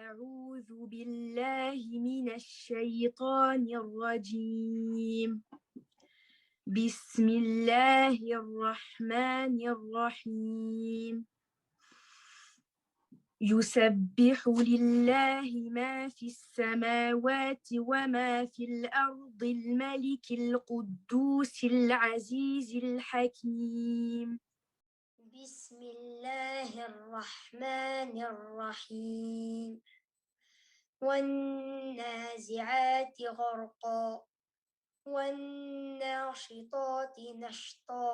أعوذ بالله من الشيطان الرجيم. بسم الله الرحمن الرحيم. يسبح لله ما في السماوات وما في الأرض الملك القدوس العزيز الحكيم. بسم الله الرحمن الرحيم. والنازعات غرقا والناشطات نشطا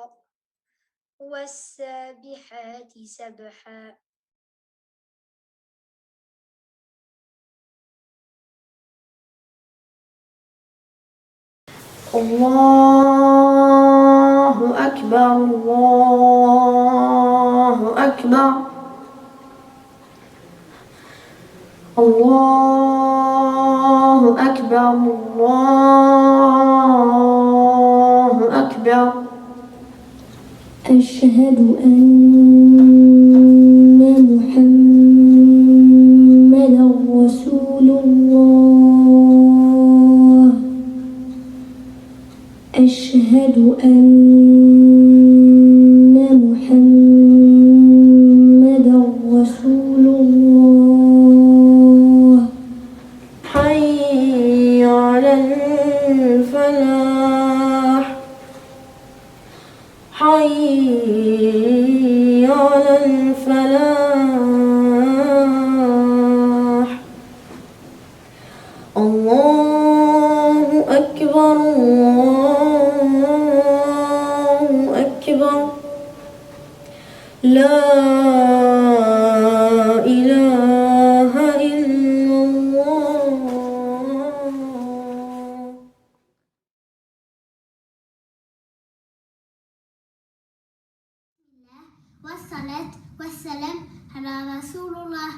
والسابحات سبحا. الله أكبر الله أكبر الله أكبر الله أكبر. أشهد أن محمدًا رسول الله. أشهد أن محمدًا رسول الله. حي على الفلاح حي على الفلاح. الله أكبر الله أكبر. لا إله إلا الله. Wassalat, wassalam, ala Rasulullah.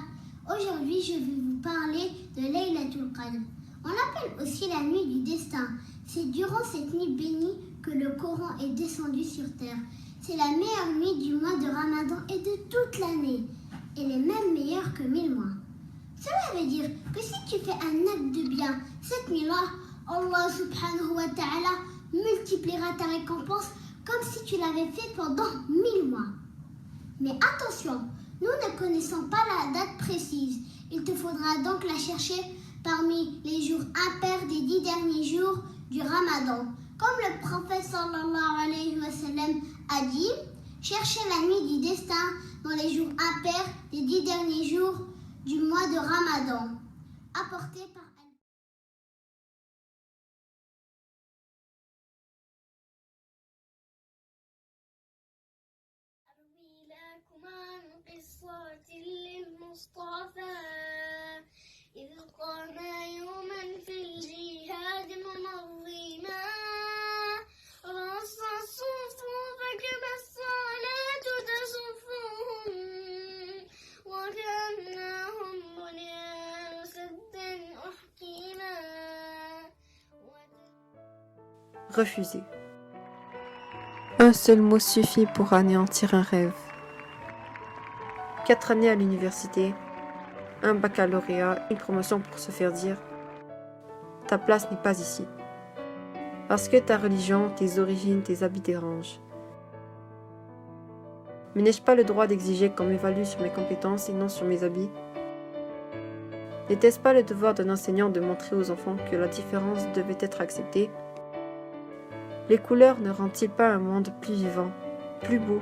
Aujourd'hui, je vais vous parler de Laylatul Qadr. On l'appelle aussi la nuit du destin. C'est durant cette nuit bénie que le Coran est descendu sur terre. C'est la meilleure nuit du mois de Ramadan et de toute l'année. Elle est même meilleure que 1000 mois. Cela veut dire que si tu fais un acte de bien cette nuit-là, Allah subhanahu wa ta'ala multipliera ta récompense comme si tu l'avais fait pendant 1000 mois. Mais attention, nous ne connaissons pas la date précise. Il te faudra donc la chercher parmi les jours impairs des 10 derniers jours du Ramadan. Comme le prophète sallallahu alayhi wa sallam a dit, cherchez la nuit du destin dans les jours impairs des 10 derniers jours du mois de Ramadan. Apporté par عن قصة للمصطفى إذ قام يوما في الجهاد منظما رص الصفوف كما الصلاة تصفهم وكأنهم بنيان سدا أحكما. Refuser. Un seul mot suffit pour anéantir un rêve. 4 années à l'université, un baccalauréat, une promotion pour se faire dire « Ta place n'est pas ici ». Parce que ta religion, tes origines, tes habits dérangent. Mais n'ai-je pas le droit d'exiger qu'on m'évalue sur mes compétences et non sur mes habits? N'était-ce pas le devoir d'un enseignant de montrer aux enfants que la différence devait être acceptée? Les couleurs ne rendent-ils pas un monde plus vivant, plus beau?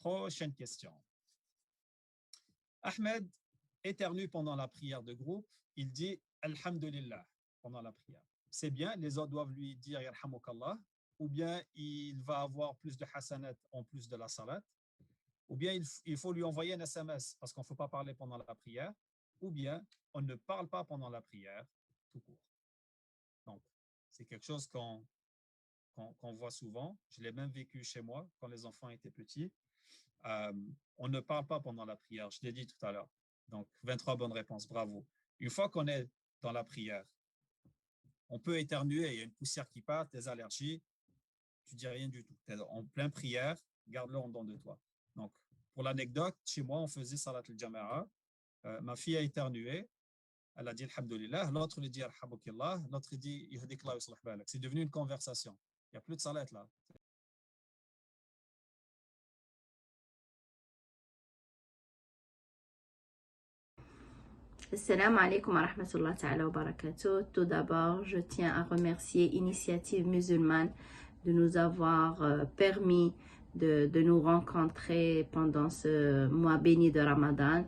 Prochaine question. Ahmed éternue pendant la prière de groupe. Il dit Alhamdulillah pendant la prière. C'est bien, les autres doivent lui dire Yarhamukallah, ou bien il va avoir plus de hasanat en plus de la salat, ou bien il faut lui envoyer un SMS parce qu'on ne faut pas parler pendant la prière, ou bien on ne parle pas pendant la prière tout court. Donc, c'est quelque chose qu'on voit souvent. Je l'ai même vécu chez moi quand les enfants étaient petits. On ne parle pas pendant la prière, je l'ai dit tout à l'heure. Donc, 23 bonnes réponses, bravo. Une fois qu'on est dans la prière, on peut éternuer, il y a une poussière qui part, des allergies, tu dis rien du tout. Tu es en pleine prière, garde-le en dedans de toi. Donc, pour l'anecdote, chez moi, on faisait salat al-jama'a. Ma fille a éternué, elle a dit Alhamdulillah, l'autre lui dit Alhamdulillah, l'autre dit Yahdikallah wa yuslih balak. C'est devenu une conversation. Il n'y a plus de salat là. Assalamu alaikum wa rahmatullahi ta'ala wa barakatuh. Tout d'abord, je tiens à remercier Initiative Musulmane de nous avoir permis de nous rencontrer pendant ce mois béni de Ramadan.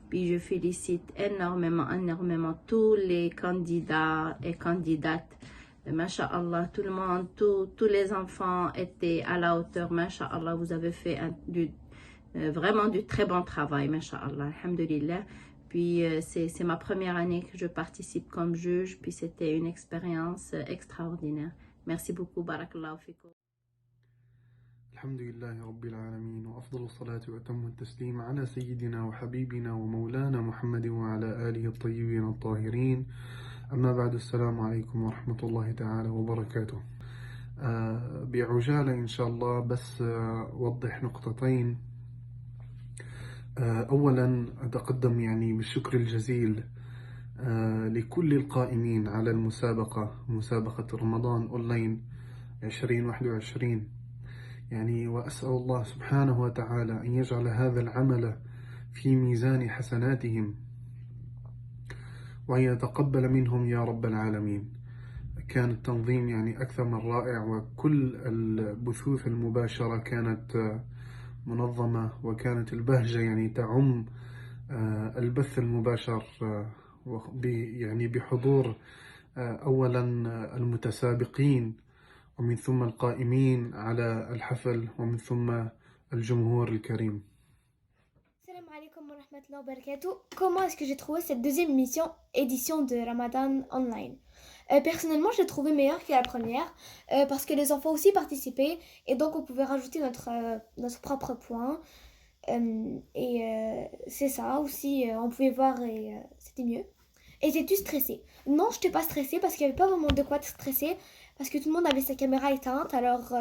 Puis je félicite énormément tous les candidats et candidates. Masha'Allah, tout le monde, tous les enfants étaient à la hauteur. Masha'Allah, vous avez fait vraiment du très bon travail. Masha'Allah, alhamdulillah. Puis c'est ma première année que je participe comme juge, puis c'était une expérience extraordinaire. Merci beaucoup, barakallahu fikum. الحمد لله رب العالمين وأفضل الصلاة وأتم التسليم على سيدنا وحبيبنا ومولانا محمد وعلى آله الطيبين الطاهرين أما بعد السلام عليكم ورحمة الله تعالى وبركاته بعجالة إن شاء الله بس أوضح نقطتين أولا أتقدم يعني بالشكر الجزيل لكل القائمين على المسابقة مسابقة رمضان أونلاين 2021 يعني وأسأل الله سبحانه وتعالى أن يجعل هذا العمل في ميزان حسناتهم وأن يتقبل منهم يا رب العالمين. كان التنظيم يعني أكثر من رائع وكل البثوث المباشرة كانت منظمة وكانت البهجة يعني تعم البث المباشر يعني بحضور أولا المتسابقين ومن ثم القائمين على الحفل ومن ثم الجمهور الكريم. Salam alaikum wa rahmatullahi wa barakatuh. Comment est-ce que j'ai trouvé cette deuxième édition de Ramadan Online? Personnellement, je l'ai trouvé meilleure que la première parce que les enfants aussi participaient et donc on pouvait rajouter notre propre point. C'est ça aussi, on pouvait voir et c'était mieux. Et t'es-tu stressée? Non, je n'étais pas stressée parce qu'il n'y avait pas vraiment de quoi te stresser parce que tout le monde avait sa caméra éteinte, alors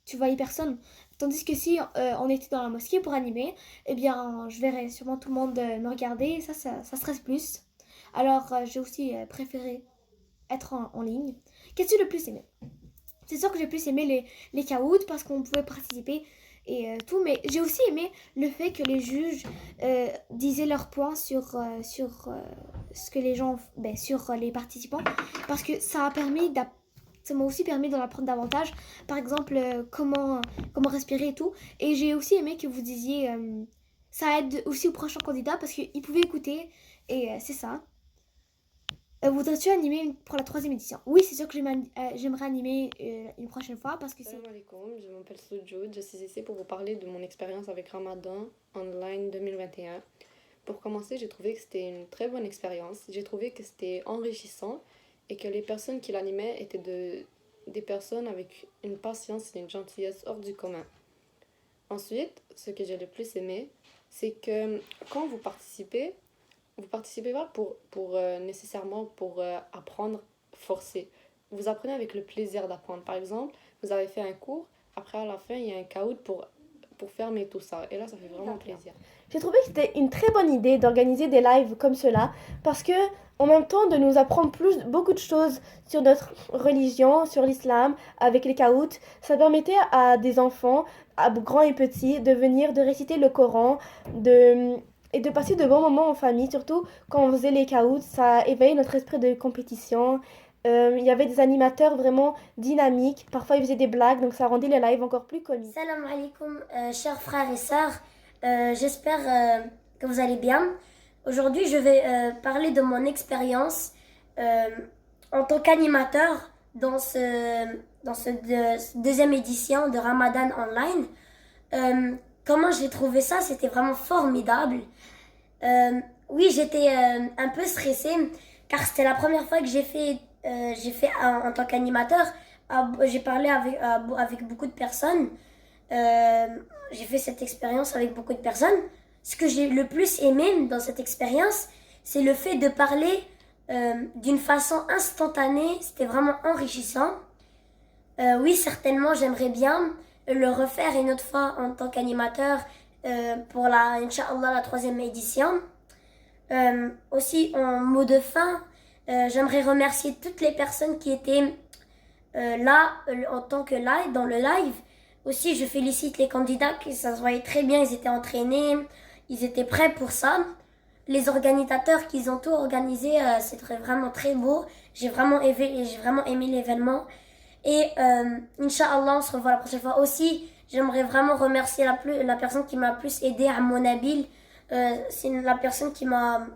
tu voyais personne. Tandis que si on était dans la mosquée pour animer, eh bien je verrais sûrement tout le monde me regarder et ça stresse plus. Alors j'ai aussi préféré être en ligne. Qu'as-tu le plus aimé? C'est sûr que j'ai plus aimé les caouds parce qu'on pouvait participer et tout, mais j'ai aussi aimé le fait que les juges disaient leurs points sur ce que les gens, sur les participants, parce que ça m'a aussi permis d'en apprendre davantage, par exemple comment respirer et tout. Et j'ai aussi aimé que vous disiez ça aide aussi aux prochains candidats parce qu'ils pouvaient écouter et c'est ça. Voudrais-tu animer pour la 3e édition? Oui, c'est sûr que j'aimerais animer une prochaine fois parce que c'est... Salam alaikum, je m'appelle Soujoud, je suis ici pour vous parler de mon expérience avec Ramadan Online 2021. Pour commencer, j'ai trouvé que c'était une très bonne expérience. J'ai trouvé que c'était enrichissant et que les personnes qui l'animaient étaient des personnes avec une patience et une gentillesse hors du commun. Ensuite, ce que j'ai le plus aimé, c'est que quand vous participez pas nécessairement pour apprendre forcé. Vous apprenez avec le plaisir d'apprendre. Par exemple, vous avez fait un cours, après à la fin, il y a un caout pour fermer tout ça. Et là, ça fait vraiment plaisir. J'ai trouvé que c'était une très bonne idée d'organiser des lives comme cela parce que, en même temps, de nous apprendre beaucoup de choses sur notre religion, sur l'islam, avec les caouts, ça permettait à des enfants, à grands et petits, de venir, de réciter le Coran, et de passer de bons moments en famille, surtout quand on faisait les caouts, ça éveillait notre esprit de compétition Il y avait des animateurs vraiment dynamiques. Parfois, ils faisaient des blagues, donc ça rendait les lives encore plus comiques. Salam alaikum, chers frères et sœurs. J'espère que vous allez bien. Aujourd'hui, je vais parler de mon expérience en tant qu'animateur dans deuxième édition de Ramadan Online. Comment j'ai trouvé ça? C'était vraiment formidable. Oui, j'étais un peu stressée car c'était la première fois que j'ai fait en tant qu'animateur. J'ai parlé avec beaucoup de personnes. J'ai fait cette expérience avec beaucoup de personnes. Ce que j'ai le plus aimé dans cette expérience, c'est le fait de parler d'une façon instantanée. C'était vraiment enrichissant. Oui, certainement, j'aimerais bien le refaire une autre fois en tant qu'animateur pour Inch'Allah, la 3e édition. Aussi, en mot de fin, j'aimerais remercier toutes les personnes qui étaient là en tant que live, dans le live. Aussi, je félicite les candidats, qui ça se voyait très bien, ils étaient entraînés, ils étaient prêts pour ça. Les organisateurs qui ont tout organisé, c'était vraiment très beau. J'ai vraiment aimé l'événement. Et Inch'Allah, on se revoit la prochaine fois. Aussi, j'aimerais vraiment remercier la personne qui m'a plus aidé, à Nabil. C'est la personne qui m'a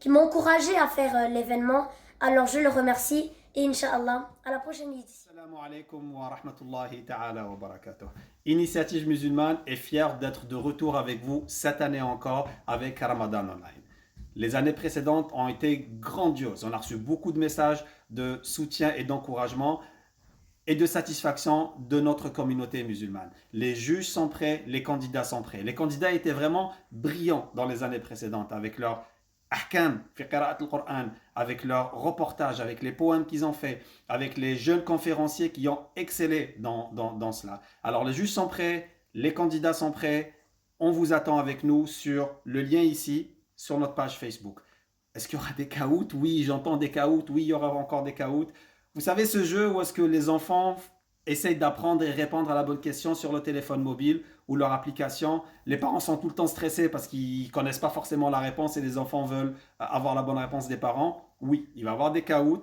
encouragé à faire l'événement. Alors je le remercie et Inch'Allah, à la prochaine édition. Assalamu alaikum wa rahmatullahi ta'ala wa barakatuh. Initiative musulmane est fière d'être de retour avec vous cette année encore avec Ramadan Online. Les années précédentes ont été grandioses. On a reçu beaucoup de messages de soutien et d'encouragement et de satisfaction de notre communauté musulmane. Les juges sont prêts, les candidats sont prêts. Les candidats étaient vraiment brillants dans les années précédentes avec leur ahkam, fi qira'at al-Qur'an, avec leurs reportages, avec les poèmes qu'ils ont fait, avec les jeunes conférenciers qui ont excellé dans cela. Alors les juges sont prêts, les candidats sont prêts. On vous attend avec nous sur le lien ici, sur notre page Facebook. Est-ce qu'il y aura des caouts? Oui, j'entends des caouts. Oui, il y aura encore des caouts. Vous savez ce jeu où est-ce que les enfants essayent d'apprendre et répondre à la bonne question sur le téléphone mobile ou leur application? Les parents sont tout le temps stressés parce qu'ils ne connaissent pas forcément la réponse et les enfants veulent avoir la bonne réponse des parents. Oui, il va y avoir des caouts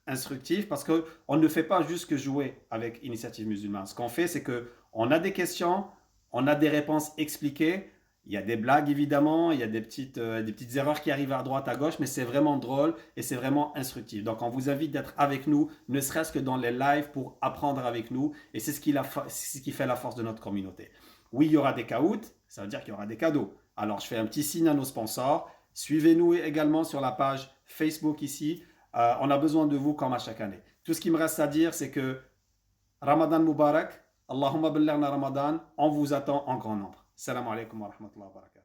instructifs parce qu'on ne fait pas juste que jouer avec Initiative musulmane. Ce qu'on fait, c'est qu'on a des questions, on a des réponses expliquées. Il y a des blagues évidemment, il y a des petites erreurs qui arrivent à droite, à gauche, mais c'est vraiment drôle et c'est vraiment instructif. Donc on vous invite d'être avec nous, ne serait-ce que dans les lives pour apprendre avec nous. Et c'est ce qui fait la force de notre communauté. Oui, il y aura des caouts, ça veut dire qu'il y aura des cadeaux. Alors je fais un petit signe à nos sponsors. Suivez-nous également sur la page Facebook ici. On a besoin de vous comme à chaque année. Tout ce qui me reste à dire, c'est que Ramadan Mubarak, Allahumma ballighna Ramadan, on vous attend en grand nombre. Salam alaikum wa rahmatullahi wa barakatuh.